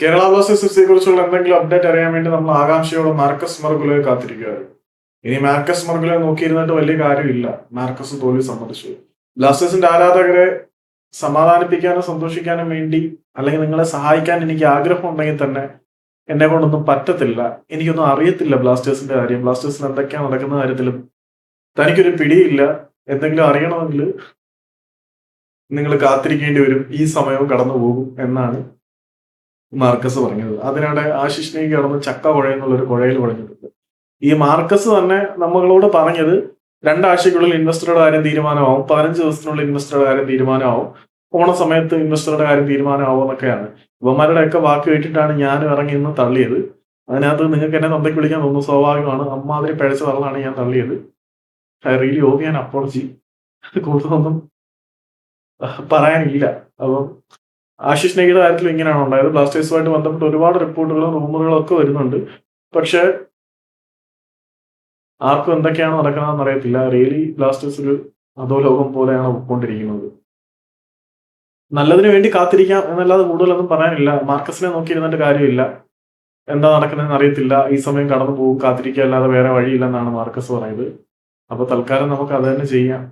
Kerala Blasters F സിയെ കുറിച്ചുള്ള എന്തെങ്കിലും അപ്ഡേറ്റ് അറിയാൻ വേണ്ടി നമ്മൾ ആകാംക്ഷയോടെ മാർക്കസ് മർഗുലയെ കാത്തിരിക്കുകയായിരുന്നു. ഇനി മാർക്കസ് മർഗുലയെ നോക്കിയിരുന്നിട്ട് വലിയ കാര്യമില്ല. മാർക്കസ് തോൽവി സമ്മതിച്ചു. ബ്ലാസ്റ്റേഴ്സിന്റെ ആരാധകരെ സമാധാനിപ്പിക്കാനും സന്തോഷിക്കാനും വേണ്ടി, അല്ലെങ്കിൽ നിങ്ങളെ സഹായിക്കാൻ എനിക്ക് ആഗ്രഹം ഉണ്ടെങ്കിൽ തന്നെ എന്നെ കൊണ്ടൊന്നും പറ്റത്തില്ല. എനിക്കൊന്നും അറിയത്തില്ല ബ്ലാസ്റ്റേഴ്സിന്റെ കാര്യം. ബ്ലാസ്റ്റേഴ്സിന് എന്തൊക്കെയാണ് നടക്കുന്ന കാര്യത്തിലും തനിക്കൊരു പിടിയില്ല. എന്തെങ്കിലും അറിയണമെങ്കിൽ നിങ്ങൾ കാത്തിരിക്കേണ്ടി വരും. ഈ സമയവും കടന്നു പോകും എന്നാണ് മാർക്കസ് പറഞ്ഞത്. അതിനിടെ ആശിഷ് നെയ്ക് കടന്ന് ചക്ക കുഴയെന്നുള്ളൊരു കുഴയിൽ പറഞ്ഞിട്ടുണ്ട്. ഈ മാർക്കസ് തന്നെ നമ്മളോട് പറഞ്ഞത് 2 ആഴ്ചയ്ക്കുള്ളിൽ ഇൻവെസ്റ്ററുടെ കാര്യം തീരുമാനമാവും, 15 ദിവസത്തിനുള്ളിൽ ഇൻവെസ്റ്ററുടെ കാര്യം തീരുമാനമാവും, ഓണ സമയത്ത് ഇൻവെസ്റ്ററുടെ കാര്യം തീരുമാനമാവും എന്നൊക്കെയാണ്. ഇവന്മാരുടെയൊക്കെ വാക്ക് കേട്ടിട്ടാണ് ഞാനും ഇറങ്ങി നിന്ന് തള്ളിയത്. അതിനകത്ത് നിങ്ങൾക്ക് എന്നെ തന്തയ്ക്ക് വിളിക്കാൻ തോന്നുന്നു, സ്വാഭാവികമാണ്. അമ്മാതിരി പിഴച്ച തള്ളാണ് ഞാൻ തള്ളിയത്. ഐ റിയലി ഓ ഞാൻ അപ്പോളജി. കൂടുതലൊന്നും പറയാനില്ല. അപ്പം ആശിഷ് നെയ്യുടെ കാര്യത്തിൽ ഇങ്ങനെയാണ് ഉണ്ടായത്. ബ്ലാസ്റ്റേഴ്സുമായിട്ട് ബന്ധപ്പെട്ട് ഒരുപാട് റിപ്പോർട്ടുകളും റൂമറുകളും ഒക്കെ വരുന്നുണ്ട്. പക്ഷെ ആർക്കും എന്തൊക്കെയാണ് നടക്കുന്നതെന്ന് അറിയത്തില്ല. റിയലി ബ്ലാസ്റ്റേഴ്സ് ഒരു അധോലോകം പോലെയാണ് പോയിക്കൊണ്ടിരിക്കുന്നത്. നല്ലതിന് വേണ്ടി കാത്തിരിക്കാം എന്നല്ലാതെ കൂടുതലൊന്നും പറയാനില്ല. മാർക്കസിനെ നോക്കിയിരുന്നിട്ട് കാര്യമില്ല. എന്താ നടക്കുന്നതെന്ന് അറിയത്തില്ല. ഈ സമയം കടന്നു പോകും, കാത്തിരിക്കുക അല്ലാതെ വേറെ വഴിയില്ലെന്നാണ് മാർക്കസ് പറയുന്നത്. അപ്പൊ തൽക്കാലം നമുക്ക് അത് തന്നെ ചെയ്യാം.